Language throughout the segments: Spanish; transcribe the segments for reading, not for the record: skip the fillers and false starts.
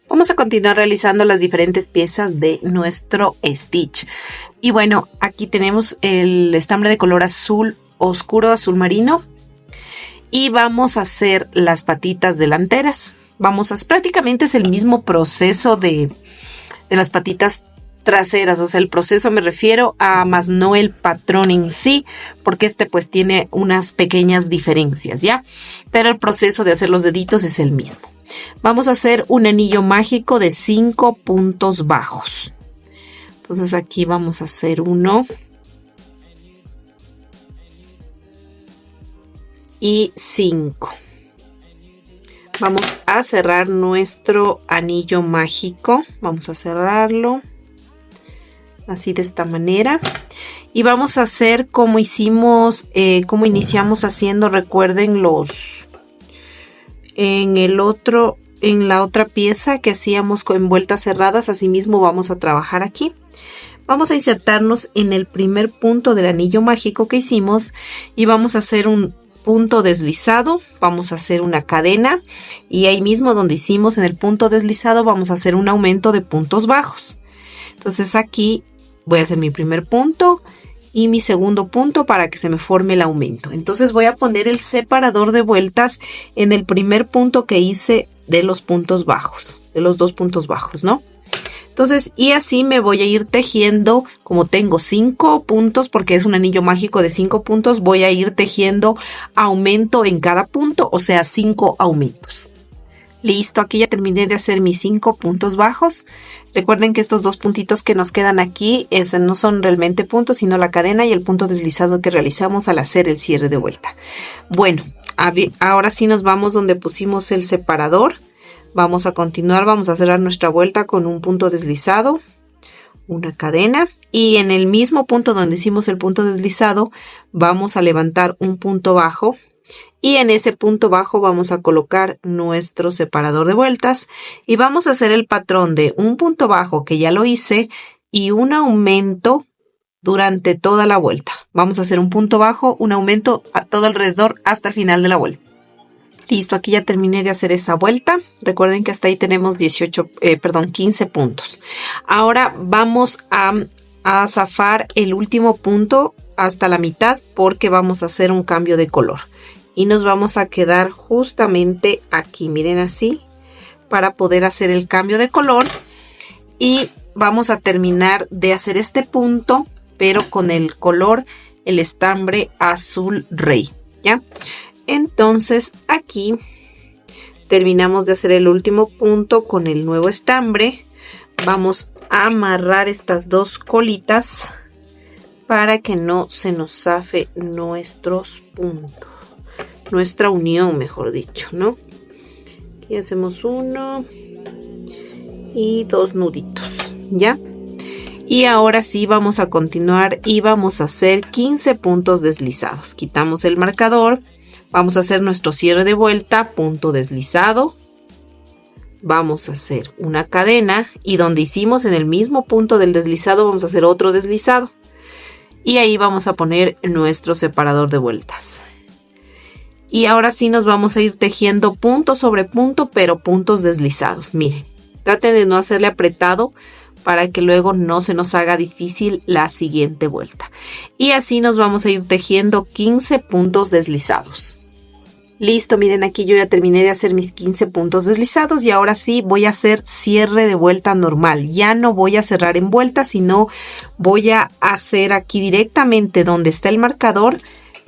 Vamos a continuar realizando las diferentes piezas de nuestro stitch. Y bueno, aquí tenemos el estambre de color azul oscuro, azul marino. Y vamos a hacer las patitas delanteras. Prácticamente es el mismo proceso de las patitas traseras. O sea, el proceso me refiero a más no el patrón en sí, porque pues tiene unas pequeñas diferencias, ¿ya? Pero el proceso de hacer los deditos es el mismo. Vamos a hacer un anillo mágico de 5 puntos bajos. Entonces aquí vamos a hacer 1 y 5. Vamos a cerrar nuestro anillo mágico. Vamos a cerrarlo así de esta manera. Y vamos a hacer como hicimos, como iniciamos haciendo, recuerden en la otra pieza que hacíamos con vueltas cerradas, así mismo vamos a trabajar aquí. Vamos a insertarnos en el primer punto del anillo mágico que hicimos y vamos a hacer un punto deslizado, vamos a hacer una cadena y ahí mismo donde hicimos en el punto deslizado vamos a hacer un aumento de puntos bajos. Entonces aquí voy a hacer mi primer punto y mi segundo punto para que se me forme el aumento. Entonces voy a poner el separador de vueltas en el primer punto que hice de los puntos bajos, de los 2 puntos bajos, ¿no? Entonces, y así me voy a ir tejiendo, como tengo 5 puntos, porque es un anillo mágico de 5 puntos, voy a ir tejiendo aumento en cada punto, o sea, 5 aumentos. Listo, aquí ya terminé de hacer mis 5 puntos bajos. Recuerden que estos 2 puntitos que nos quedan aquí no son realmente puntos, sino la cadena y el punto deslizado que realizamos al hacer el cierre de vuelta. Bueno, ahora sí nos vamos donde pusimos el separador. Vamos a continuar, vamos a cerrar nuestra vuelta con un punto deslizado, una cadena y en el mismo punto donde hicimos el punto deslizado vamos a levantar un punto bajo. Y en ese punto bajo vamos a colocar nuestro separador de vueltas y vamos a hacer el patrón de un punto bajo que ya lo hice y un aumento durante toda la vuelta. Vamos a hacer un punto bajo, un aumento a todo alrededor hasta el final de la vuelta. Listo, aquí ya terminé de hacer esa vuelta. Recuerden que hasta ahí tenemos 15 puntos. Ahora vamos a zafar el último punto hasta la mitad porque vamos a hacer un cambio de color. Y nos vamos a quedar justamente aquí, miren así, para poder hacer el cambio de color. Y vamos a terminar de hacer este punto, pero con el color, el estambre azul rey, ¿ya? Entonces aquí terminamos de hacer el último punto con el nuevo estambre. Vamos a amarrar estas 2 colitas para que no se nos zafe nuestros puntos. Nuestra unión, mejor dicho, ¿no? Aquí hacemos 1 y 2 nuditos, ¿ya? Y ahora sí vamos a continuar y vamos a hacer 15 puntos deslizados. Quitamos el marcador, vamos a hacer nuestro cierre de vuelta, punto deslizado. Vamos a hacer una cadena y donde hicimos en el mismo punto del deslizado vamos a hacer otro deslizado. Y ahí vamos a poner nuestro separador de vueltas. Y ahora sí nos vamos a ir tejiendo punto sobre punto, pero puntos deslizados. Miren, traten de no hacerle apretado para que luego no se nos haga difícil la siguiente vuelta. Y así nos vamos a ir tejiendo 15 puntos deslizados. Listo, miren, aquí yo ya terminé de hacer mis 15 puntos deslizados y ahora sí voy a hacer cierre de vuelta normal. Ya no voy a cerrar en vuelta, sino voy a hacer aquí directamente donde está el marcador.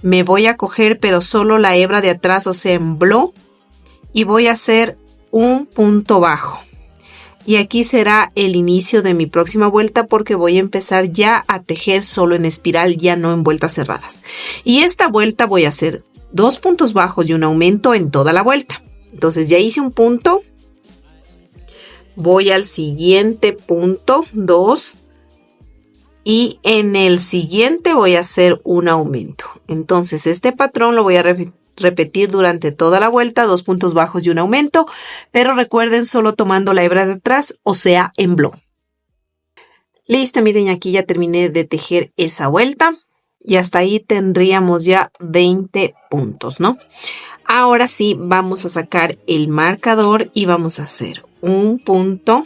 Me voy a coger pero solo la hebra de atrás, o sea en bló, y voy a hacer un punto bajo. Y aquí será el inicio de mi próxima vuelta porque voy a empezar ya a tejer solo en espiral, ya no en vueltas cerradas. Y esta vuelta voy a hacer 2 puntos bajos y un aumento en toda la vuelta. Entonces ya hice un punto, voy al siguiente punto, 2. Y en el siguiente voy a hacer un aumento. Entonces este patrón lo voy a repetir durante toda la vuelta, 2 puntos bajos y un aumento. Pero recuerden solo tomando la hebra de atrás, o sea en bló. Listo, miren, aquí ya terminé de tejer esa vuelta y hasta ahí tendríamos ya 20 puntos, ¿no? Ahora sí, vamos a sacar el marcador y vamos a hacer un punto.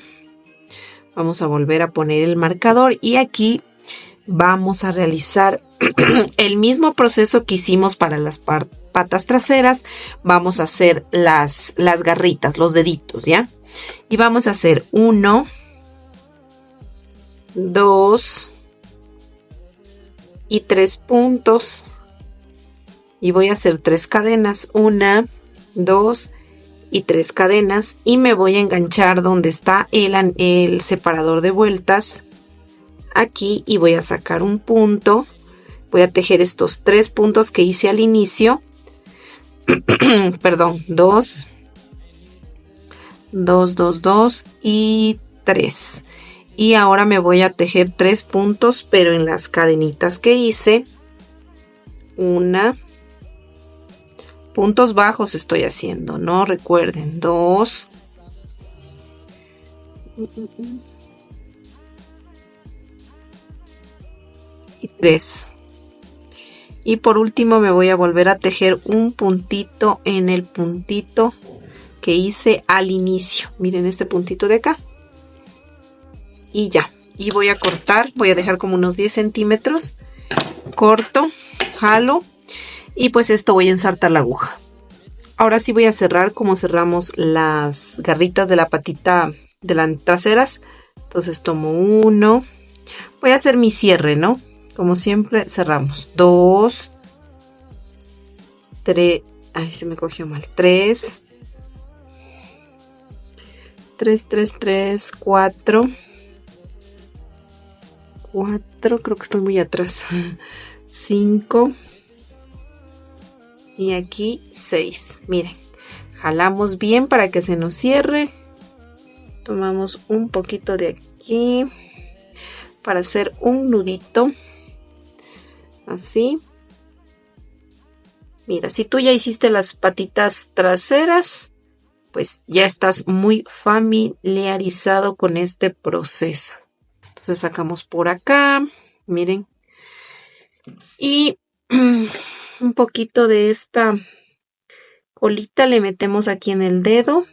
Vamos a volver a poner el marcador y aquí vamos a realizar el mismo proceso que hicimos para las patas traseras. Vamos a hacer las garritas, los deditos, ¿ya? Y vamos a hacer 1, 2 y 3 puntos. Y voy a hacer 3 cadenas, 1, 2 y 3 cadenas. Y me voy a enganchar donde está el separador de vueltas. Aquí, y voy a sacar un punto. Voy a tejer estos 3 puntos que hice al inicio. Perdón, 2, 2, 2, 2 y 3. Y ahora me voy a tejer 3 puntos, pero en las cadenitas que hice. 1, puntos bajos estoy haciendo, ¿no? Recuerden, 2. Y 3. Y por último me voy a volver a tejer un puntito en el puntito que hice al inicio. Miren este puntito de acá. Y ya. Y voy a cortar. Voy a dejar como unos 10 centímetros. Corto. Jalo. Y pues esto voy a ensartar la aguja. Ahora sí voy a cerrar como cerramos las garritas de la patita de las traseras. Entonces tomo 1. Voy a hacer mi cierre, ¿no? Como siempre cerramos. 2. 3. Ay, se me cogió mal. 3. 3, 3, 3, 4. 4, creo que estoy muy atrás. 5. Y aquí 6. Miren, jalamos bien para que se nos cierre. Tomamos un poquito de aquí para hacer un nudito. Así. Mira, si tú ya hiciste las patitas traseras, pues ya estás muy familiarizado con este proceso. Entonces sacamos por acá, miren. Y un poquito de esta colita le metemos aquí en el dedo.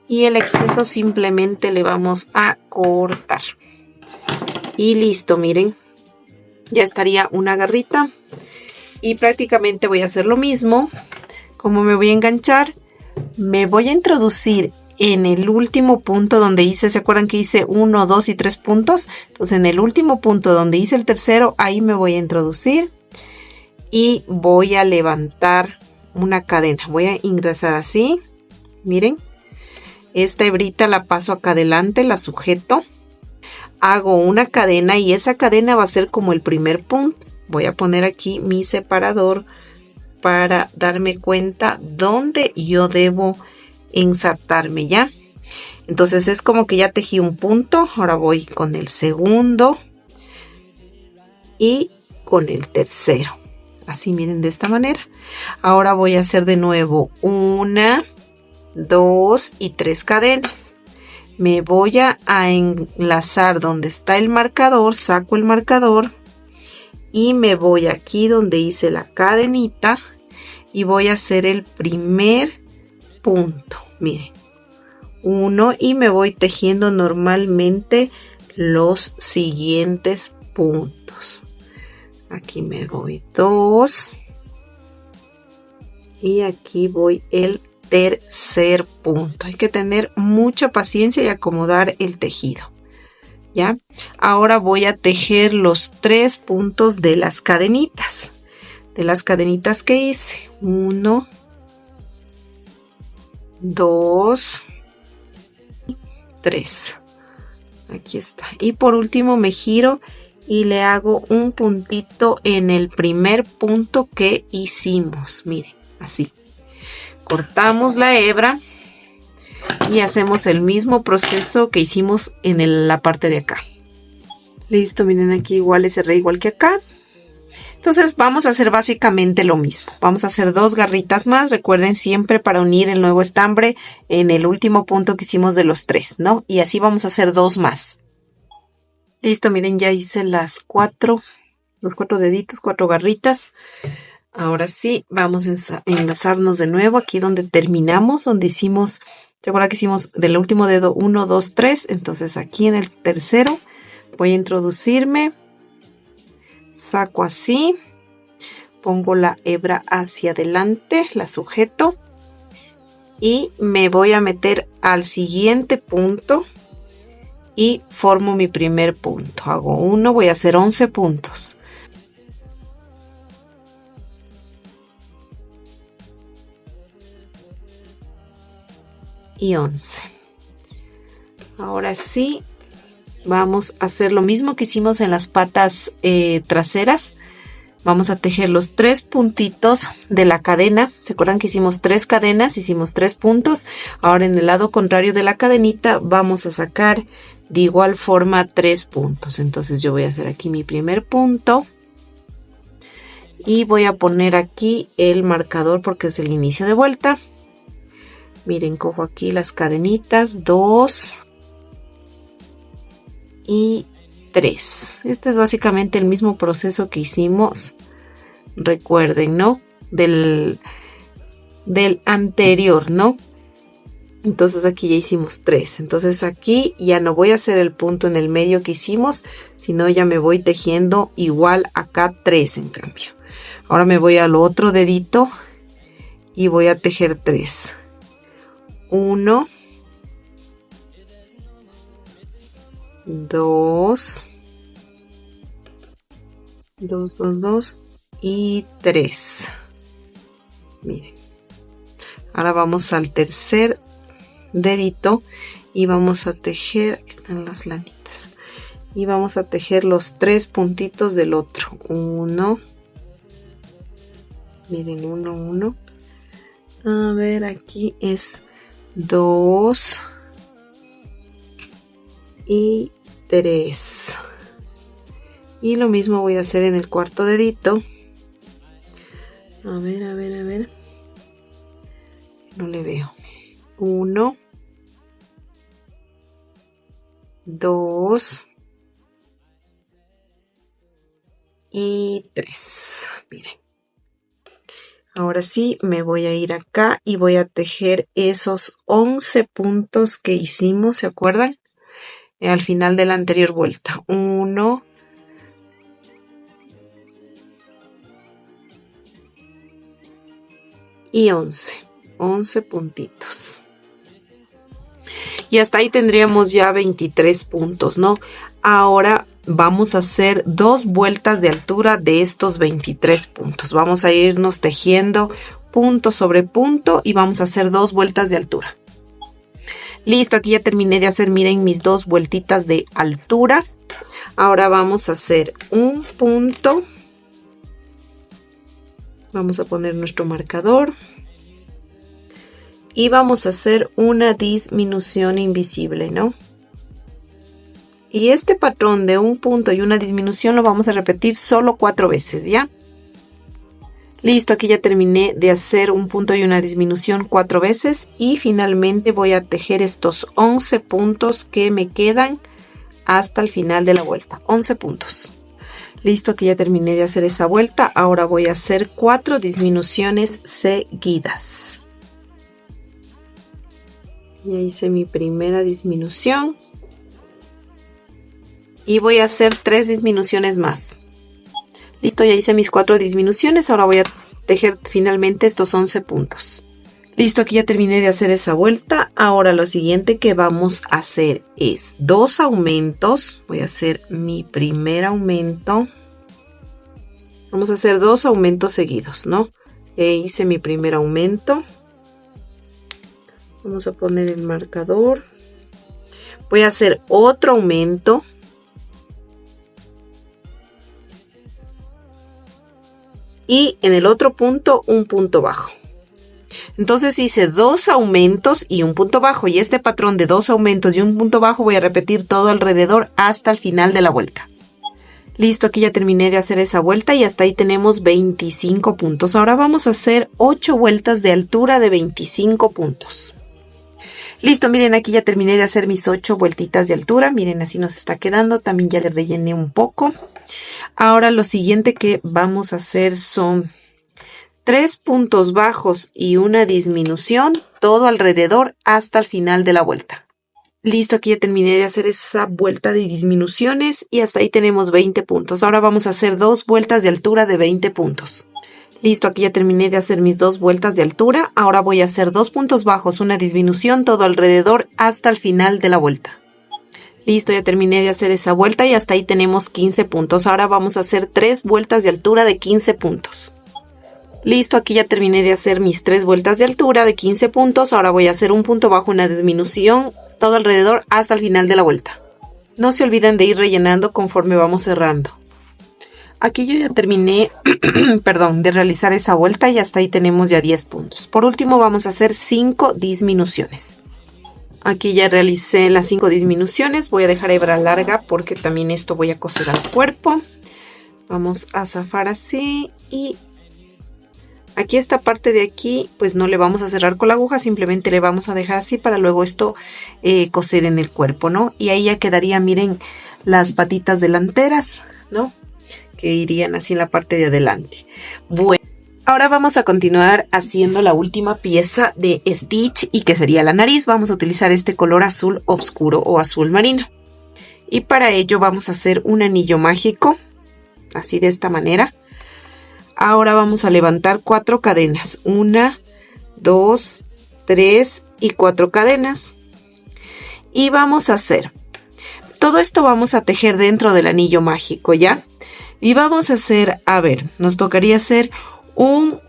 Y el exceso simplemente le vamos a cortar. Y listo, miren. Ya estaría una garrita. Y prácticamente voy a hacer lo mismo. Como me voy a enganchar, me voy a introducir en el último punto donde hice, ¿se acuerdan que hice 1, 2 y 3 puntos? Entonces en el último punto donde hice el tercero, ahí me voy a introducir. Y voy a levantar una cadena. Voy a ingresar así. Miren. Esta hebrita la paso acá adelante, la sujeto. Hago una cadena y esa cadena va a ser como el primer punto. Voy a poner aquí mi separador para darme cuenta dónde yo debo ensartarme, ¿ya? Entonces es como que ya tejí un punto. Ahora voy con el segundo y con el tercero. Así, miren, de esta manera. Ahora voy a hacer de nuevo 1, 2 y 3 cadenas. Me voy a enlazar donde está el marcador, saco el marcador y me voy aquí donde hice la cadenita y voy a hacer el primer punto. Miren, 1 y me voy tejiendo normalmente los siguientes puntos. Aquí me voy 2 y aquí voy el tercer punto. Hay que tener mucha paciencia y acomodar el tejido. ¿Ya? Ahora voy a tejer los 3 puntos de las cadenitas. De las cadenitas que hice. 1, 2, 3. Aquí está. Y por último me giro y le hago un puntito en el primer punto que hicimos. Miren, así. Cortamos la hebra y hacemos el mismo proceso que hicimos en la parte de acá. Listo, miren, aquí igual cerré igual que acá. Entonces vamos a hacer básicamente lo mismo. Vamos a hacer 2 garritas más. Recuerden siempre para unir el nuevo estambre en el último punto que hicimos de los 3, ¿no? Y así vamos a hacer 2 más. Listo, miren, ya hice los cuatro deditos, 4 garritas. Ahora sí, vamos a enlazarnos de nuevo aquí donde terminamos, donde hicimos, ¿se acuerdan que hicimos del último dedo 1, 2, 3? Entonces aquí en el tercero voy a introducirme, saco así, pongo la hebra hacia adelante, la sujeto y me voy a meter al siguiente punto y formo mi primer punto. Hago 1, voy a hacer 11 puntos. Y 11. Ahora sí, vamos a hacer lo mismo que hicimos en las patas traseras. Vamos a tejer los 3 puntitos de la cadena. ¿Se acuerdan que hicimos 3 cadenas? Hicimos 3 puntos. Ahora en el lado contrario de la cadenita vamos a sacar de igual forma 3 puntos. Entonces yo voy a hacer aquí mi primer punto. Y voy a poner aquí el marcador porque es el inicio de vuelta. Miren, cojo aquí las cadenitas, 2 y 3. Este es básicamente el mismo proceso que hicimos, recuerden, ¿no? Del anterior, ¿no? Entonces aquí ya hicimos 3. Entonces aquí ya no voy a hacer el punto en el medio que hicimos, sino ya me voy tejiendo igual acá 3 en cambio. Ahora me voy al otro dedito y voy a tejer 3. 1, 2, 2, 2, 2 y 3. Miren. Ahora vamos al tercer dedito y vamos a tejer, aquí están las lanitas, y vamos a tejer los 3 puntitos del otro. 1, miren, 1, 1. A ver, aquí es 2 y 3. Y lo mismo voy a hacer en el cuarto dedito. A ver, a ver, a ver. No le veo. 1, 2 y 3. Miren. Ahora sí me voy a ir acá y voy a tejer esos 11 puntos que hicimos, ¿se acuerdan? Al final de la anterior vuelta. 1, 11 puntitos. Y hasta ahí tendríamos ya 23 puntos, ¿no? Ahora vamos a hacer 2 vueltas de altura de estos 23 puntos. Vamos a irnos tejiendo punto sobre punto y vamos a hacer 2 vueltas de altura. Listo, aquí ya terminé de hacer, miren, mis 2 vueltitas de altura. Ahora vamos a hacer un punto. Vamos a poner nuestro marcador. Y vamos a hacer una disminución invisible, ¿no? Y este patrón de un punto y una disminución lo vamos a repetir solo 4 veces, ¿ya? Listo, aquí ya terminé de hacer un punto y una disminución 4 veces. Y finalmente voy a tejer estos 11 puntos que me quedan hasta el final de la vuelta. 11 puntos. Listo, aquí ya terminé de hacer esa vuelta. Ahora voy a hacer 4 disminuciones seguidas. Ya hice mi primera disminución. Y voy a hacer 3 disminuciones más. Listo, ya hice mis 4 disminuciones. Ahora voy a tejer finalmente estos 11 puntos. Listo, aquí ya terminé de hacer esa vuelta. Ahora lo siguiente que vamos a hacer es 2 aumentos. Voy a hacer mi primer aumento. Vamos a hacer 2 aumentos seguidos, ¿no? Ya hice mi primer aumento. Vamos a poner el marcador. Voy a hacer otro aumento. Y en el otro punto, un punto bajo. Entonces hice 2 aumentos y un punto bajo. Y este patrón de 2 aumentos y un punto bajo voy a repetir todo alrededor hasta el final de la vuelta. Listo, aquí ya terminé de hacer esa vuelta y hasta ahí tenemos 25 puntos. Ahora vamos a hacer 8 vueltas de altura de 25 puntos. Listo, miren, aquí ya terminé de hacer mis 8 vueltitas de altura. Miren, así nos está quedando. También ya le rellené un poco. Ahora lo siguiente que vamos a hacer son 3 puntos bajos y una disminución, todo alrededor hasta el final de la vuelta. Listo, aquí ya terminé de hacer esa vuelta de disminuciones y hasta ahí tenemos 20 puntos. Ahora vamos a hacer 2 vueltas de altura de 20 puntos. Listo, aquí ya terminé de hacer mis 2 vueltas de altura. Ahora voy a hacer 2 puntos bajos, una disminución, todo alrededor hasta el final de la vuelta. Listo, ya terminé de hacer esa vuelta y hasta ahí tenemos 15 puntos. Ahora vamos a hacer 3 vueltas de altura de 15 puntos. Listo, aquí ya terminé de hacer mis 3 vueltas de altura de 15 puntos. Ahora voy a hacer un punto bajo, una disminución, todo alrededor hasta el final de la vuelta. No se olviden de ir rellenando conforme vamos cerrando. Aquí yo ya terminé, perdón, de realizar esa vuelta y hasta ahí tenemos ya 10 puntos. Por último vamos a hacer 5 disminuciones. Aquí ya realicé las 5 disminuciones. Voy a dejar hebra larga porque también esto voy a coser al cuerpo. Vamos a zafar así y aquí esta parte de aquí pues no le vamos a cerrar con la aguja, simplemente le vamos a dejar así para luego esto coser en el cuerpo, ¿no? Y ahí ya quedaría, miren, las patitas delanteras, ¿no? Que irían así en la parte de adelante. Bueno, ahora vamos a continuar haciendo la última pieza de Stitch y que sería la nariz. Vamos a utilizar este color azul oscuro o azul marino. Y para ello vamos a hacer un anillo mágico, así de esta manera. Ahora vamos a levantar 4 cadenas. 1, 2, 3 y 4 cadenas. Y vamos a hacer, todo esto vamos a tejer dentro del anillo mágico, ¿ya? Y vamos a hacer, a ver, nos tocaría hacer un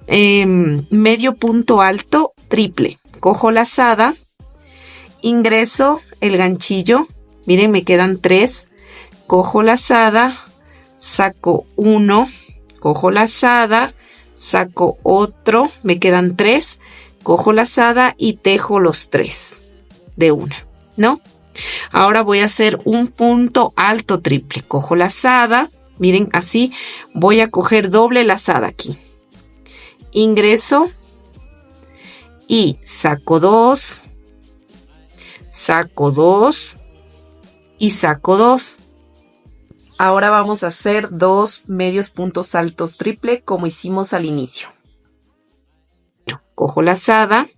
medio punto alto triple. Cojo lazada, ingreso el ganchillo, miren, me quedan 3. Cojo lazada, saco 1, cojo lazada, saco otro, me quedan 3. Cojo lazada y tejo los 3 de una, ¿no? Ahora voy a hacer un punto alto triple. Cojo lazada. Miren, así voy a coger doble lazada aquí. Ingreso y saco 2, saco 2 y saco 2. Ahora vamos a hacer 2 medios puntos altos triple como hicimos al inicio. Cojo lazada,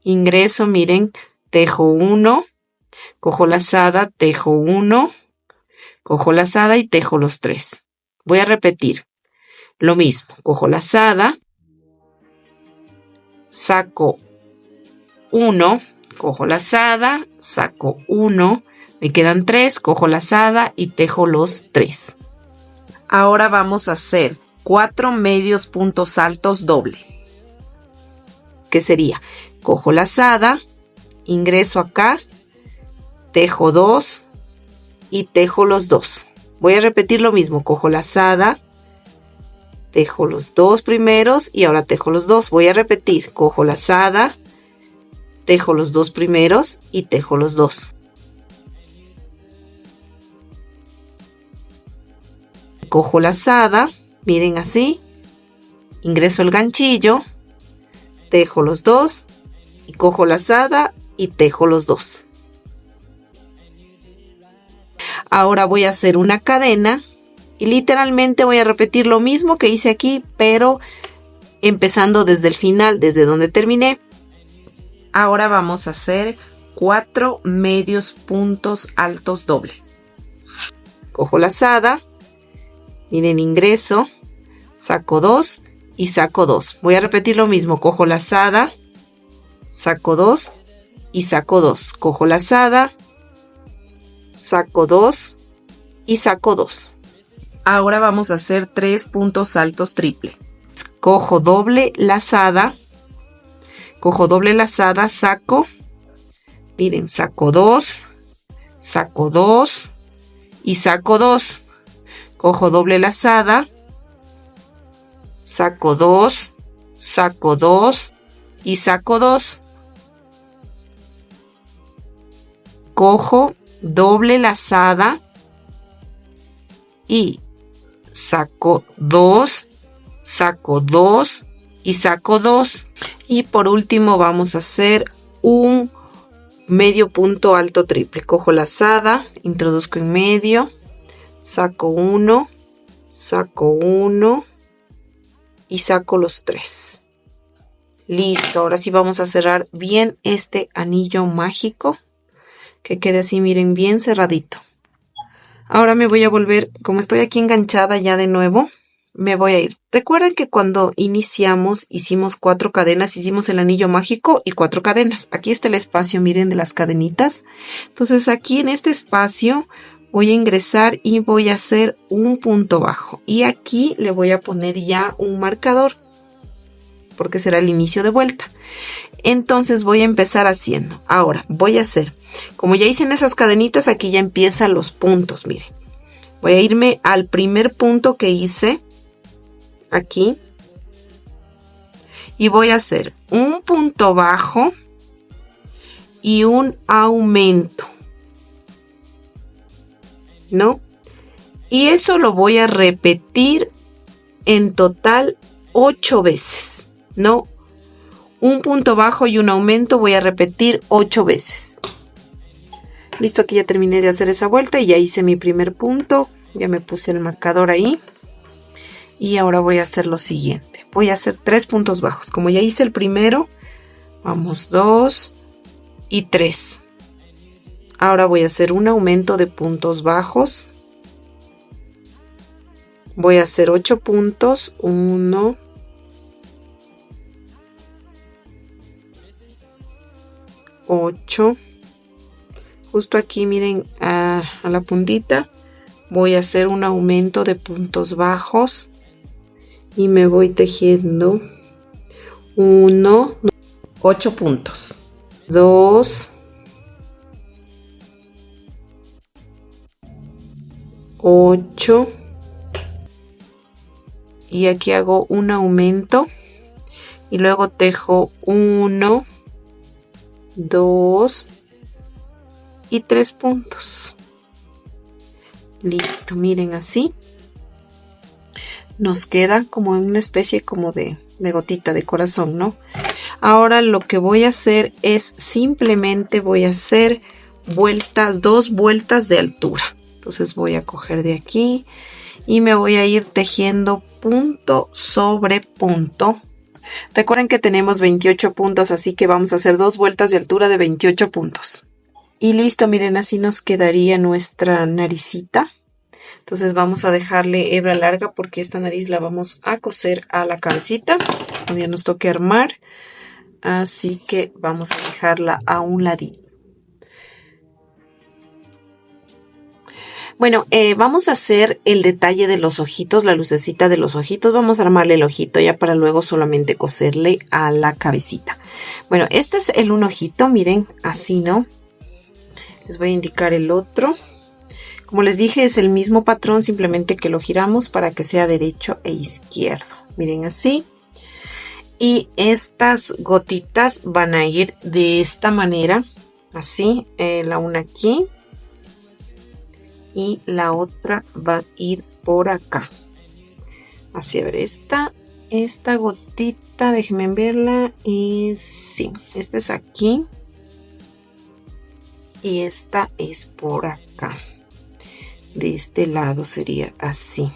ingreso, miren, tejo 1, cojo lazada, tejo 1. Cojo lazada y tejo los 3. Voy a repetir lo mismo. Cojo lazada, saco 1, cojo lazada, saco 1, me quedan 3, cojo lazada y tejo los 3. Ahora vamos a hacer 4 medios puntos altos dobles. Que sería, cojo lazada, ingreso acá, tejo 2, y tejo los 2. Voy a repetir lo mismo. Cojo lazada, tejo los 2 primeros y ahora tejo los 2. Voy a repetir. Cojo lazada, tejo los 2 primeros y tejo los 2. Cojo lazada, miren así. Ingreso el ganchillo, tejo los 2 y cojo lazada y tejo los 2. Ahora voy a hacer una cadena y literalmente voy a repetir lo mismo que hice aquí, pero empezando desde el final, desde donde terminé. Ahora vamos a hacer 4 medios puntos altos doble. Cojo lazada, miren, ingreso, saco 2 y saco 2. Voy a repetir lo mismo. Cojo lazada, saco 2 y saco 2. Cojo lazada, saco 2 y saco 2. Ahora vamos a hacer 3 puntos altos triple. Cojo doble lazada, saco, miren, saco 2 y saco 2. Cojo doble lazada, saco 2 y saco 2. Cojo doble lazada y saco 2 y saco 2. Y por último vamos a hacer un medio punto alto triple. Cojo lazada, introduzco en medio, saco uno y saco los 3. Listo, ahora sí vamos a cerrar bien este anillo mágico, que quede así, miren, bien cerradito. Ahora me voy a volver, como estoy aquí enganchada ya de nuevo, me voy a ir. Recuerden que cuando iniciamos hicimos 4 cadenas, hicimos el anillo mágico y 4 cadenas. Aquí está el espacio, miren, de las cadenitas. Entonces aquí en este espacio voy a ingresar y voy a hacer un punto bajo. Y aquí le voy a poner ya un marcador, porque será el inicio de vuelta. Entonces voy a empezar haciendo. Ahora voy a hacer, como ya hice en esas cadenitas, aquí ya empiezan los puntos, miren. Voy a irme al primer punto que hice aquí y voy a hacer un punto bajo y un aumento, ¿no? Y eso lo voy a repetir en total 8 veces, ¿no? Un punto bajo y un aumento voy a repetir 8 veces. Listo, aquí ya terminé de hacer esa vuelta y ya hice mi primer punto. Ya me puse el marcador ahí. Y ahora voy a hacer lo siguiente. Voy a hacer 3 puntos bajos. Como ya hice el primero, vamos 2 y 3. Ahora voy a hacer un aumento de puntos bajos. Voy a hacer 8 puntos. 1, 8. Justo aquí miren a la puntita voy a hacer un aumento de puntos bajos y me voy tejiendo 1, 8 puntos, 2, 8 y aquí hago un aumento y luego tejo 1, 2 y 3 puntos. Listo, miren, así nos queda como una especie como de gotita de corazón, ¿no? Ahora lo que voy a hacer es simplemente voy a hacer vueltas, 2 vueltas de altura. Entonces voy a coger de aquí y me voy a ir tejiendo punto sobre punto. Recuerden que tenemos 28 puntos, así que vamos a hacer 2 vueltas de altura de 28 puntos. Y listo, miren, así nos quedaría nuestra naricita. Entonces vamos a dejarle hebra larga porque esta nariz la vamos a coser a la cabecita, cuando ya nos toque armar. Así que vamos a dejarla a un ladito. Bueno, vamos a hacer el detalle de los ojitos, la lucecita de los ojitos. Vamos a armarle el ojito ya para luego solamente coserle a la cabecita. Bueno, este es el un ojito, miren, así, ¿no? Les voy a indicar el otro. Como les dije, es el mismo patrón, simplemente que lo giramos para que sea derecho e izquierdo. Miren, así. Y estas gotitas van a ir de esta manera, así, la una aquí. Y la otra va a ir por acá. Así, a ver, esta gotita, déjenme verla. Y sí, esta es aquí. Y esta es por acá. De este lado sería así.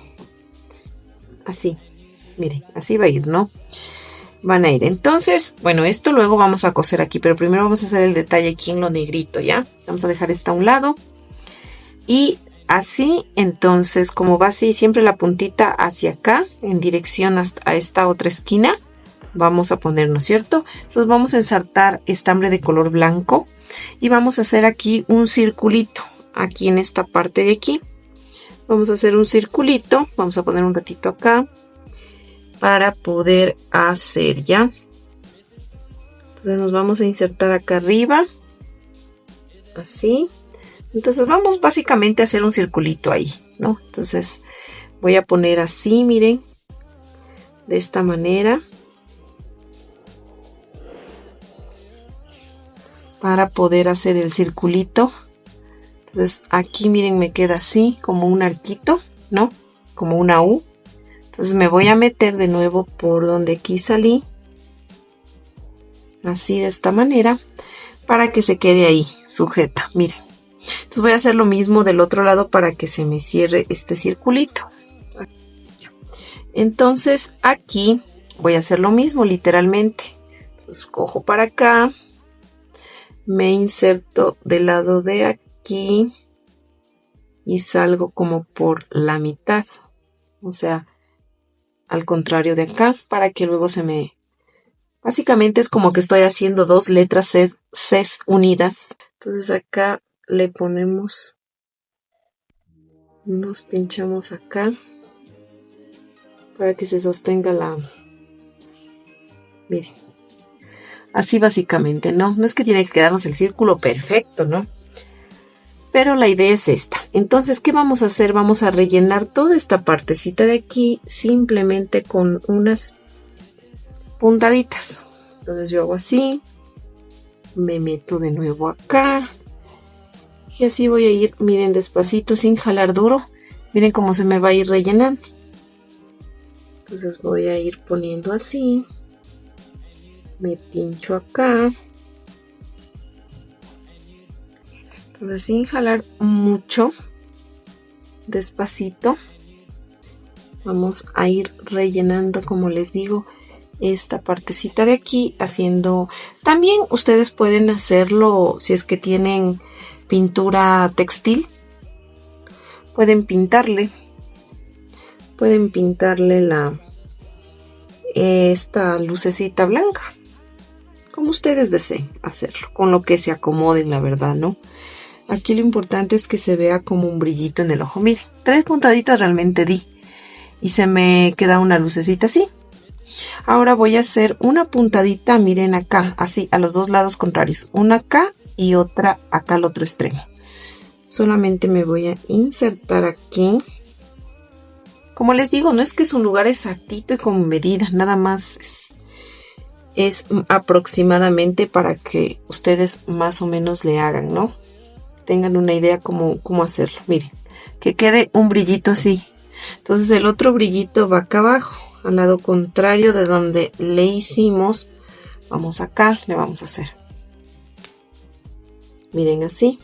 Así. Miren, así va a ir, ¿no? Van a ir. Entonces, bueno, esto luego vamos a coser aquí. Pero primero vamos a hacer el detalle aquí en lo negrito, ¿ya? Vamos a dejar esta a un lado. Y así, entonces, como va así, siempre la puntita hacia acá, en dirección a esta otra esquina, vamos a poner, ¿no es cierto? Entonces vamos a ensartar estambre de color blanco y vamos a hacer aquí un circulito, aquí en esta parte de aquí. Vamos a hacer un circulito, vamos a poner un ratito acá para poder hacer, ¿ya? Entonces nos vamos a insertar acá arriba, así. Entonces vamos básicamente a hacer un circulito ahí, ¿no? Entonces voy a poner así, miren, de esta manera, para poder hacer el circulito. Entonces aquí, miren, me queda así, como un arquito, ¿no? Como una U. Entonces me voy a meter de nuevo por donde aquí salí, así de esta manera. para que se quede ahí sujeta, miren. Entonces voy a hacer lo mismo del otro lado para que se me cierre este circulito. Entonces aquí voy a hacer lo mismo literalmente. Entonces cojo para acá, me inserto del lado de aquí y salgo como por la mitad, o sea, al contrario de acá, para que luego se me... Básicamente es como que estoy haciendo dos letras C unidas. Entonces acá le ponemos, nos pinchamos acá para que se sostenga la... Miren, así básicamente, ¿no? No es que tiene que quedarnos el círculo perfecto, ¿no? Pero la idea es esta. Entonces, ¿qué vamos a hacer? Vamos a rellenar toda esta partecita de aquí simplemente con unas puntaditas. Entonces yo hago así, me meto de nuevo acá y así voy a ir, miren, despacito, sin jalar duro. Miren cómo se me va a ir rellenando. Entonces voy a ir poniendo así, me pincho acá. Entonces sin jalar mucho, despacito, vamos a ir rellenando, como les digo, esta partecita de aquí, haciendo... También ustedes pueden hacerlo si es que tienen pintura textil. Pueden pintarle esta lucecita blanca, como ustedes deseen hacerlo, con lo que se acomoden, la verdad, ¿no? Aquí lo importante es que se vea como un brillito en el ojo. Miren, 3 puntaditas realmente di y se me queda una lucecita así. Ahora voy a hacer una puntadita, miren acá, así a los dos lados contrarios, una acá y otra acá al otro extremo. Solamente me voy a insertar aquí. Como les digo, no es que es un lugar exactito y con medida, nada más es aproximadamente para que ustedes más o menos le hagan, ¿no? Tengan una idea cómo hacerlo. Miren, que quede un brillito así. Entonces el otro brillito va acá abajo, al lado contrario de donde le hicimos. Vamos acá, le vamos a hacer. Miren así.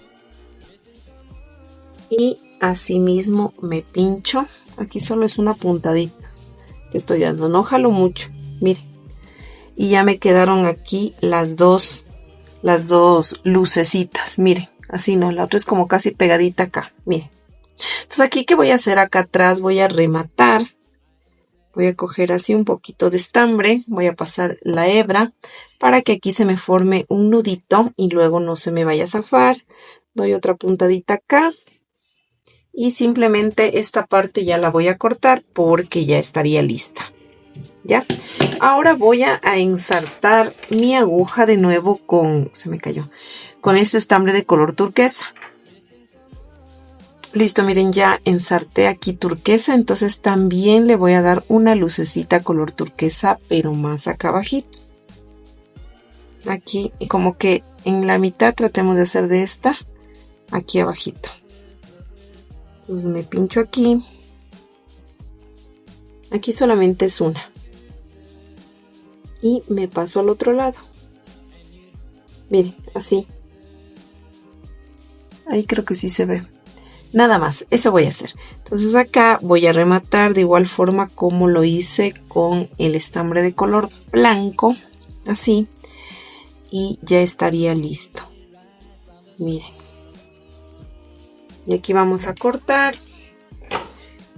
Y así mismo me pincho. Aquí solo es una puntadita que estoy dando, no jalo mucho. Miren. Y ya me quedaron aquí las dos lucecitas. Miren, así no, la otra es como casi pegadita acá. Miren. Entonces aquí, ¿qué voy a hacer acá atrás? Voy a rematar. Voy a coger así un poquito de estambre, voy a pasar la hebra para que aquí se me forme un nudito y luego no se me vaya a zafar. Doy otra puntadita acá y simplemente esta parte ya la voy a cortar porque ya estaría lista. ¿Ya? Ahora voy a ensartar mi aguja de nuevo con, se me cayó, con este estambre de color turquesa. Listo, miren, ya ensarté aquí turquesa, entonces también le voy a dar una lucecita color turquesa, pero más acá abajito. Aquí, y como que en la mitad tratemos de hacer de esta, aquí abajito. Entonces me pincho aquí. Aquí solamente es una. Y me paso al otro lado. Miren, así. Ahí creo que sí se ve. Nada más, eso voy a hacer. Entonces acá voy a rematar de igual forma como lo hice con el estambre de color blanco. Así. Y ya estaría listo. Miren. Y aquí vamos a cortar.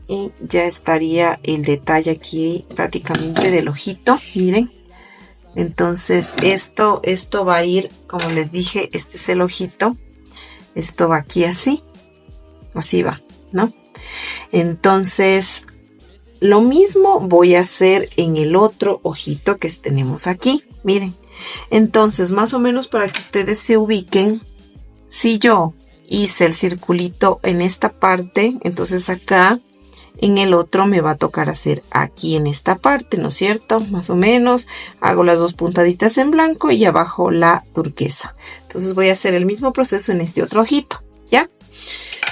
Y ya estaría el detalle aquí prácticamente del ojito. Miren. Entonces esto va a ir, como les dije, este es el ojito. Esto va aquí así. Así va, ¿no? Entonces, lo mismo voy a hacer en el otro ojito que tenemos aquí. Miren. Entonces, más o menos para que ustedes se ubiquen, si yo hice el circulito en esta parte, entonces acá en el otro me va a tocar hacer aquí en esta parte, ¿no es cierto? Más o menos, hago las dos puntaditas en blanco y abajo la turquesa. Entonces voy a hacer el mismo proceso en este otro ojito, ¿ya?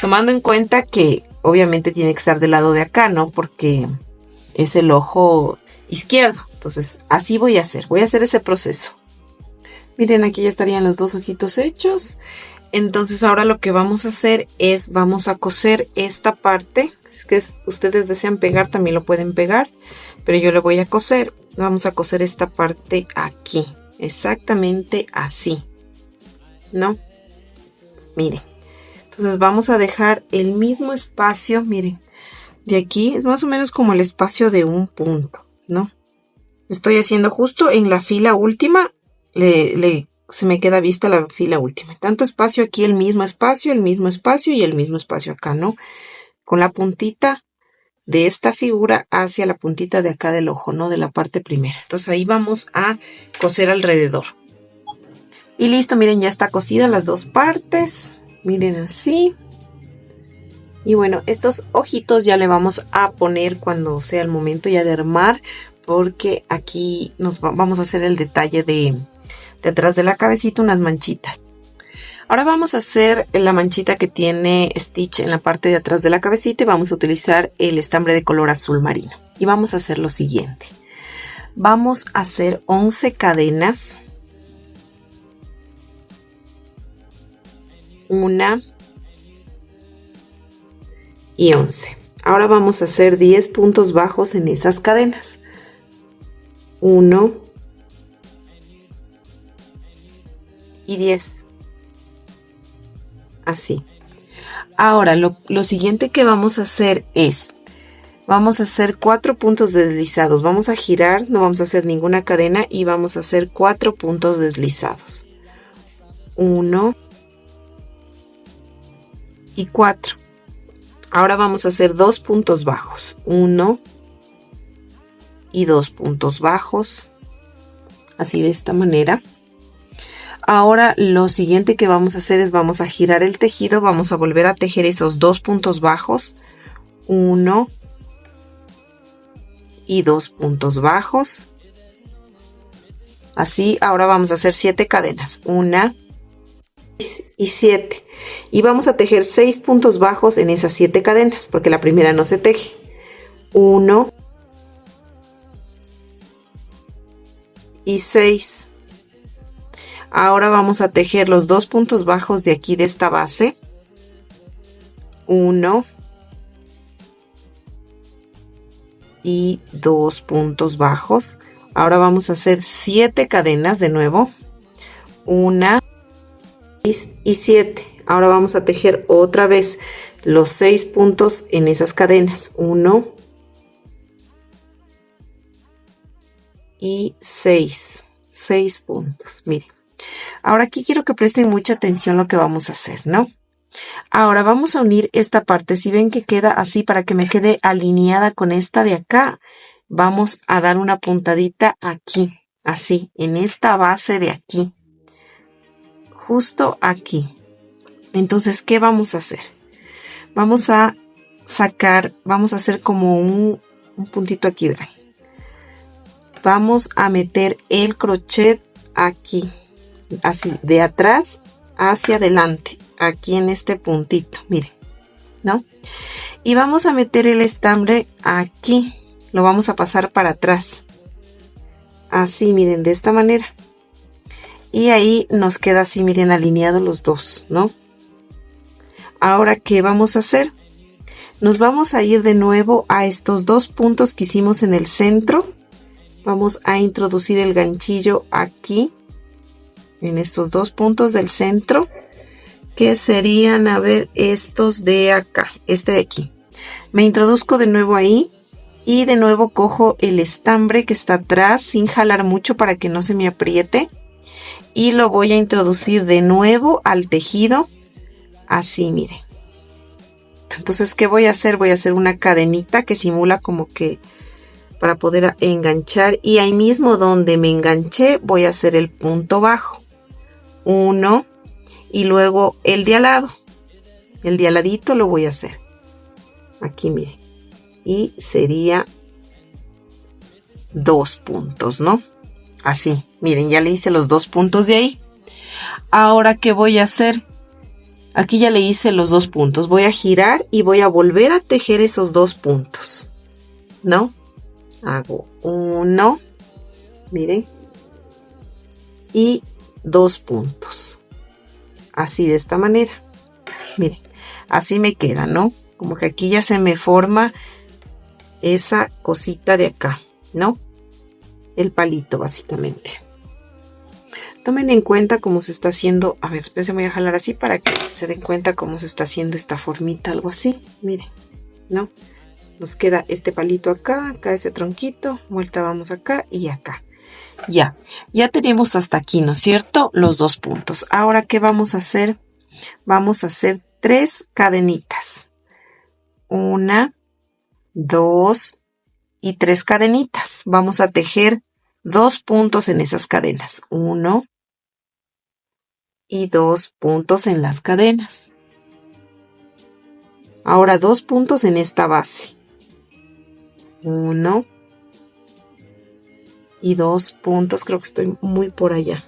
Tomando en cuenta que obviamente tiene que estar del lado de acá, ¿no? Porque es el ojo izquierdo. Entonces así voy a hacer ese proceso. Miren, aquí ya estarían los dos ojitos hechos. Entonces ahora lo que vamos a hacer es, vamos a coser esta parte. Si que ustedes desean pegar, también lo pueden pegar, pero yo le voy a coser. Vamos a coser esta parte aquí, exactamente así, ¿no? Miren, entonces vamos a dejar el mismo espacio, miren, de aquí es más o menos como el espacio de un punto, ¿no? Estoy haciendo justo en la fila última, se me queda vista la fila última. Tanto espacio aquí, el mismo espacio y el mismo espacio acá, ¿no? Con la puntita de esta figura hacia la puntita de acá del ojo, ¿no? De la parte primera. Entonces ahí vamos a coser alrededor. Y listo, miren, ya está cosida las dos partes. Miren así. Y bueno, estos ojitos ya le vamos a poner cuando sea el momento ya de armar, porque aquí vamos a hacer el detalle de atrás de la cabecita, unas manchitas. Ahora vamos a hacer la manchita que tiene Stitch en la parte de atrás de la cabecita y vamos a utilizar el estambre de color azul marino. Y vamos a hacer lo siguiente. Vamos a hacer 11 cadenas. 1 y 11. Ahora vamos a hacer 10 puntos bajos en esas cadenas. 1 y 10. Así. Ahora lo siguiente que vamos a hacer es, vamos a hacer 4 puntos deslizados. Vamos a girar, no vamos a hacer ninguna cadena y vamos a hacer 4 puntos deslizados. 1 y 4. Ahora vamos a hacer 2 puntos bajos. 1 y 2 puntos bajos. Así de esta manera. Ahora lo siguiente que vamos a hacer es vamos a girar el tejido. Vamos a volver a tejer esos 2 puntos bajos. 1 y 2 puntos bajos. Así, ahora vamos a hacer 7 cadenas. 1 y 7. Y vamos a tejer 6 puntos bajos en esas 7 cadenas, porque la primera no se teje. 1 y 6. Ahora vamos a tejer los 2 puntos bajos de aquí de esta base. 1 y 2 puntos bajos. Ahora vamos a hacer 7 cadenas de nuevo. 1 y 7. Ahora vamos a tejer otra vez los 6 puntos en esas cadenas. 1 y 6. 6 puntos. Miren. Ahora aquí quiero que presten mucha atención lo que vamos a hacer, ¿no? Ahora vamos a unir esta parte. Si ven que queda así, para que me quede alineada con esta de acá, vamos a dar una puntadita aquí, así, en esta base de aquí. Justo aquí. Entonces, ¿qué vamos a hacer? Vamos a sacar, vamos a hacer como un puntito aquí, ¿verdad? Vamos a meter el crochet aquí, así, de atrás hacia adelante, aquí en este puntito, miren, ¿no? Y vamos a meter el estambre aquí, lo vamos a pasar para atrás, así, miren, de esta manera. Y ahí nos queda así, miren, alineados los dos, ¿no? Ahora, ¿qué vamos a hacer? Nos vamos a ir de nuevo a estos 2 puntos que hicimos en el centro. Vamos a introducir el ganchillo aquí, en estos 2 puntos del centro, que serían, a ver, estos de acá, este de aquí. Me introduzco de nuevo ahí y de nuevo cojo el estambre que está atrás sin jalar mucho para que no se me apriete. Y lo voy a introducir de nuevo al tejido. Así, miren. Entonces, ¿qué voy a hacer? Voy a hacer una cadenita que simula como que para poder enganchar. Y ahí mismo donde me enganché voy a hacer el punto bajo. 1 y luego el de al lado. El de al ladito lo voy a hacer. Aquí, miren. Y sería 2 puntos, ¿no? Así, miren, ya le hice los 2 puntos de ahí. Ahora, ¿qué voy a hacer? Aquí ya le hice los 2 puntos. Voy a girar y voy a volver a tejer esos 2 puntos, ¿no? Hago 1, miren, y 2 puntos. Así de esta manera. Miren, así me queda, ¿no? Como que aquí ya se me forma esa cosita de acá, ¿no? El palito, básicamente. Tomen en cuenta cómo se está haciendo. A ver, espérense, voy a jalar así para que se den cuenta cómo se está haciendo esta formita, algo así. Miren, ¿no? Nos queda este palito acá, acá ese tronquito, vuelta vamos acá y acá. Ya tenemos hasta aquí, ¿no es cierto? Los 2 puntos. Ahora, ¿qué vamos a hacer? Vamos a hacer 3 cadenitas. 1, 2 y 3 cadenitas. Vamos a tejer 2 puntos en esas cadenas. 1 y 2 puntos en las cadenas. Ahora 2 puntos en esta base. 1 y 2 puntos, creo que estoy muy por allá.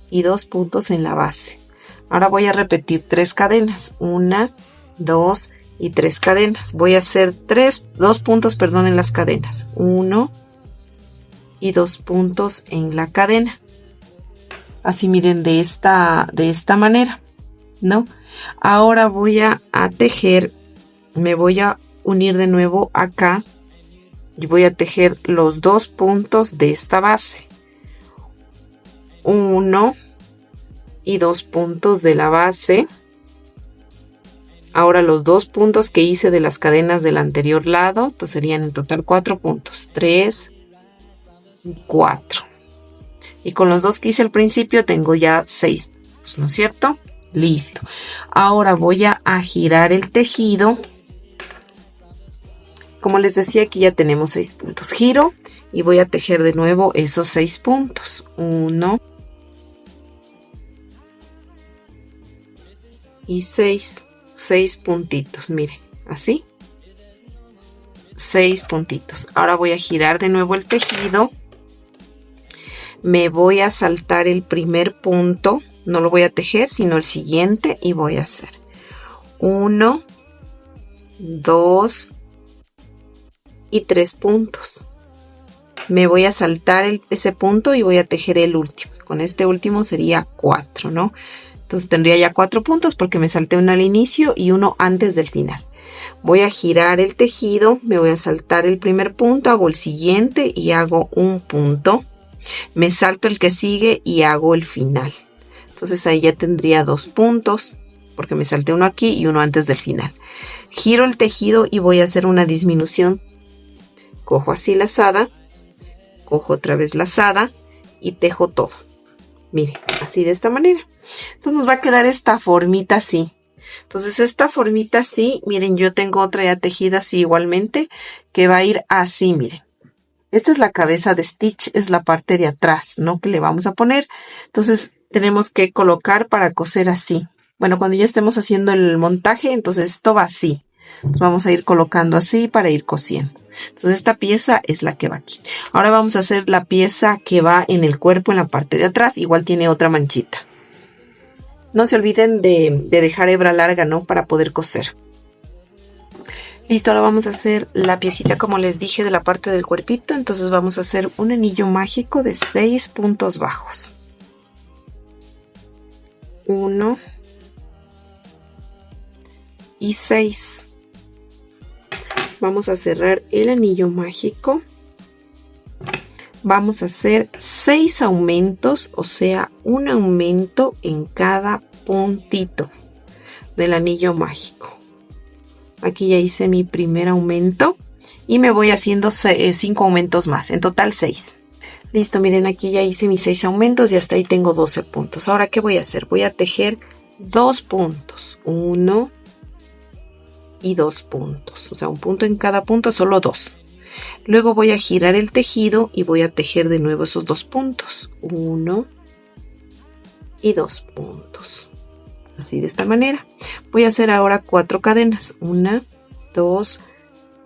Y 2 puntos en la base. Ahora voy a repetir 3 cadenas. 1, 2 y 3 cadenas. Voy a hacer 2 puntos, perdón, en las cadenas. 1 y 2 puntos en la cadena. Así miren, de esta manera, ¿no? Ahora voy a tejer, me voy a unir de nuevo acá y voy a tejer los 2 puntos de esta base. 1 y 2 puntos de la base. Ahora los 2 puntos que hice de las cadenas del anterior lado, entonces serían en total 4 puntos. 3 y 4. Y con los 2 que hice al principio tengo ya 6 puntos, ¿no es cierto? Listo. Ahora voy a girar el tejido. Como les decía, aquí ya tenemos 6 puntos. Giro y voy a tejer de nuevo esos 6 puntos. 1 y 6. 6 puntitos, miren, así. 6 puntitos. Ahora voy a girar de nuevo el tejido. Me voy a saltar el primer punto. No lo voy a tejer, sino el siguiente. Y voy a hacer 1, 2 y 3 puntos. Me voy a saltar ese punto y voy a tejer el último. Con este último sería 4, ¿no? Entonces tendría ya 4 puntos porque me salté uno al inicio y uno antes del final. Voy a girar el tejido, me voy a saltar el primer punto, hago el siguiente y hago un punto. Me salto el que sigue y hago el final. Entonces ahí ya tendría 2 puntos porque me salté uno aquí y uno antes del final. Giro el tejido y voy a hacer una disminución. Cojo así lazada, cojo otra vez lazada y tejo todo. Miren, así de esta manera. Entonces nos va a quedar esta formita así. Entonces esta formita así, miren, yo tengo otra ya tejida así igualmente, que va a ir así, miren. Esta es la cabeza de Stitch, es la parte de atrás, ¿no? Que le vamos a poner. Entonces tenemos que colocar para coser así. Bueno, cuando ya estemos haciendo el montaje, entonces esto va así. Entonces vamos a ir colocando así para ir cosiendo. Entonces esta pieza es la que va aquí. Ahora vamos a hacer la pieza que va en el cuerpo, en la parte de atrás. Igual tiene otra manchita. No se olviden de dejar hebra larga, ¿no? Para poder coser. Listo, ahora vamos a hacer la piecita, como les dije, de la parte del cuerpito. Entonces vamos a hacer un anillo mágico de 6 puntos bajos. 1 y 6. Vamos a cerrar el anillo mágico. Vamos a hacer 6 aumentos, o sea, un aumento en cada puntito del anillo mágico. Aquí ya hice mi primer aumento y me voy haciendo 5 aumentos más, en total 6. Listo, miren, aquí ya hice mis 6 aumentos y hasta ahí tengo 12 puntos. Ahora, ¿qué voy a hacer? Voy a tejer 2 puntos, 1 y 2 puntos, o sea, un punto en cada punto, solo 2. Luego voy a girar el tejido y voy a tejer de nuevo esos 2 puntos, 1 y 2 puntos, así de esta manera. Voy a hacer ahora 4 cadenas, 1, 2,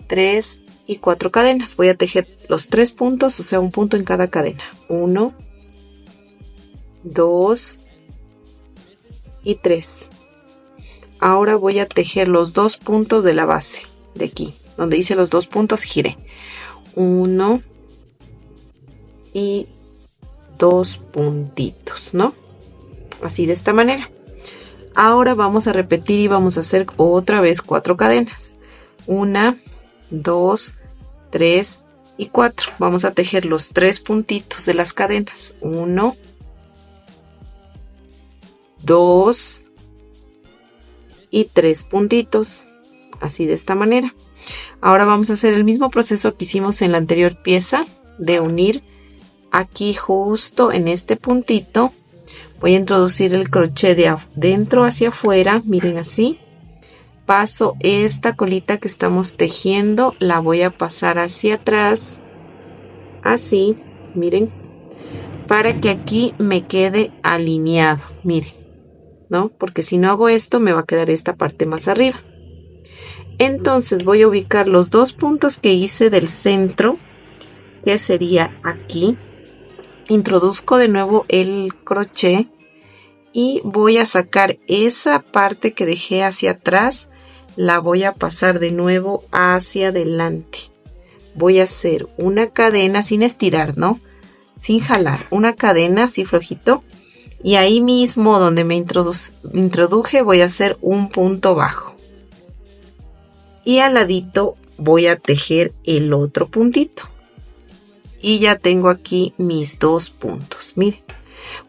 3 y 4 cadenas. Voy a tejer los 3 puntos, o sea, un punto en cada cadena, 1, 2 y 3. Ahora voy a tejer los 2 puntos de la base, de aquí, donde hice los 2 puntos, giré. 1 y 2 puntitos, ¿no? así de esta manera. Ahora vamos a repetir y vamos a hacer otra vez 4 cadenas. 1, 2, 3 y 4. Vamos a tejer los 3 puntitos de las cadenas. 1, 2 y 3 puntitos, así de esta manera. Ahora vamos a hacer el mismo proceso que hicimos en la anterior pieza, de unir aquí justo en este puntito. Voy a introducir el crochet de dentro hacia afuera, miren así. Paso esta colita que estamos tejiendo, la voy a pasar hacia atrás, así, miren, para que aquí me quede alineado, miren, ¿no? Porque si no hago esto, me va a quedar esta parte más arriba. Entonces voy a ubicar los 2 puntos que hice del centro, que sería aquí. Introduzco de nuevo el crochet y voy a sacar esa parte que dejé hacia atrás, la voy a pasar de nuevo hacia adelante. Voy a hacer una cadena sin estirar, ¿no? Sin jalar, una cadena así flojito, y ahí mismo donde me introduje voy a hacer un punto bajo. Y al ladito voy a tejer el otro puntito. Y ya tengo aquí mis 2 puntos. Miren,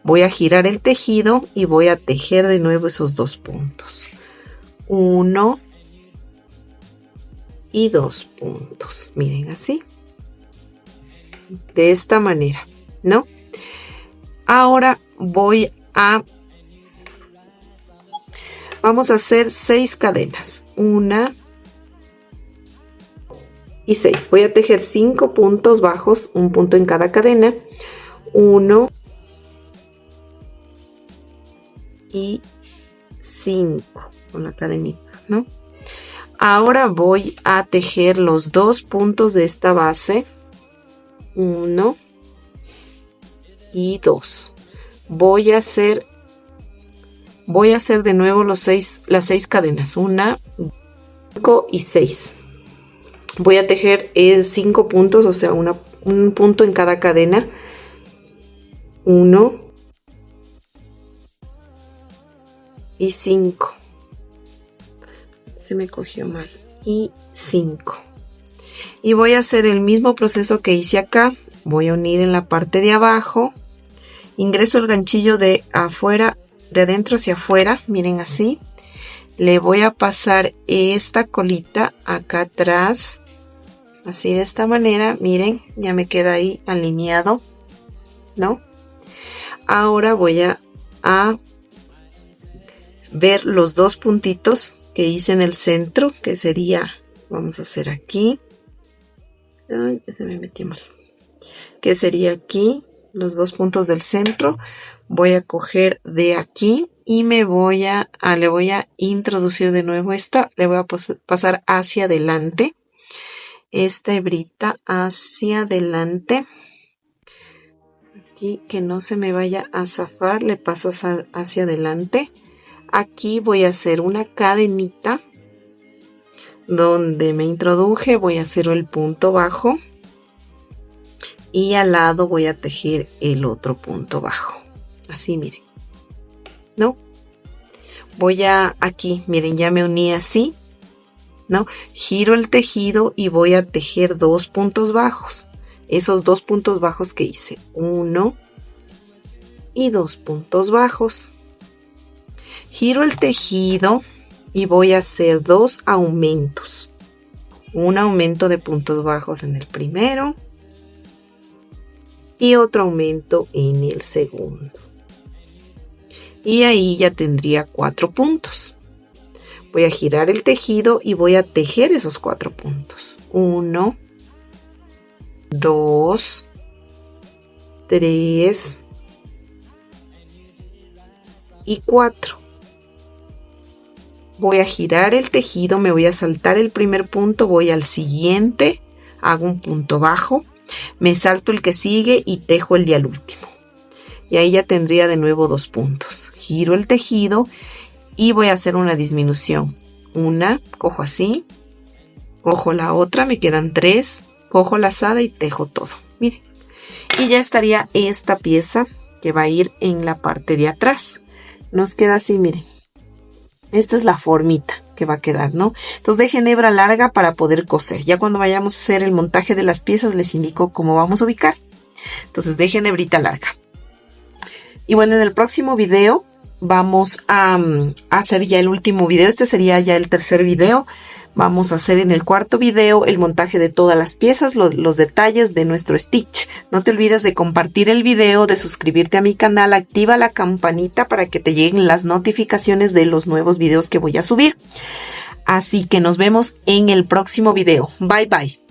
voy a girar el tejido y voy a tejer de nuevo esos 2 puntos. 1 y 2 puntos. Miren así. De esta manera, ¿no? Ahora vamos a hacer 6 cadenas. 1 y 6. Voy a tejer 5 puntos bajos, un punto en cada cadena. 1 y 5 con la cadenita, ¿no? Ahora voy a tejer los 2 puntos de esta base. 1 y 2. Voy a hacer de nuevo las 6 cadenas. 1, 5 y 6. Voy a tejer 5 puntos, o sea, un punto en cada cadena. 1 y 5. Se me cogió mal. Y 5. Y voy a hacer el mismo proceso que hice acá. Voy a unir en la parte de abajo. Ingreso el ganchillo de afuera, de adentro hacia afuera. Miren así. Le voy a pasar esta colita acá atrás. Así de esta manera, miren, ya me queda ahí alineado, ¿no? Ahora voy a ver los 2 puntitos que hice en el centro, que sería, vamos a hacer aquí. Ay, que se me metió mal. Que sería aquí, los 2 puntos del centro. Voy a coger de aquí y le voy a introducir de nuevo esta, le voy a pasar hacia adelante. Esta hebrita hacia adelante, aquí que no se me vaya a zafar, le paso hacia adelante. Aquí voy a hacer una cadenita donde me introduje, voy a hacer el punto bajo y al lado voy a tejer el otro punto bajo, así miren, ¿no? Aquí, miren, ya me uní así, ¿no? Giro el tejido y voy a tejer 2 puntos bajos. Esos 2 puntos bajos que hice. 1 y 2 puntos bajos. Giro el tejido y voy a hacer 2 aumentos. Un aumento de puntos bajos en el primero y otro aumento en el segundo. Y ahí ya tendría 4 puntos. Voy a girar el tejido y voy a tejer esos 4 puntos. 1, 2, 3 y 4. Voy a girar el tejido, me voy a saltar el primer punto, voy al siguiente, hago un punto bajo, me salto el que sigue y tejo el de al último. Y ahí ya tendría de nuevo 2 puntos. Giro el tejido y voy a hacer una disminución. Una, cojo así, cojo la otra, me quedan 3, cojo la lazada y tejo todo. Miren. Y ya estaría esta pieza que va a ir en la parte de atrás. nos queda así, miren. Esta es la formita que va a quedar, ¿no? Entonces dejen hebra larga para poder coser. Ya cuando vayamos a hacer el montaje de las piezas les indico cómo vamos a ubicar. Entonces dejen hebrita larga. Y bueno, en el próximo video vamos a hacer ya el último video. Este sería ya el tercer video. Vamos a hacer en el cuarto video el montaje de todas las piezas, los detalles de nuestro stitch. No te olvides de compartir el video, de suscribirte a mi canal, activa la campanita para que te lleguen las notificaciones de los nuevos videos que voy a subir. Así que nos vemos en el próximo video. Bye bye.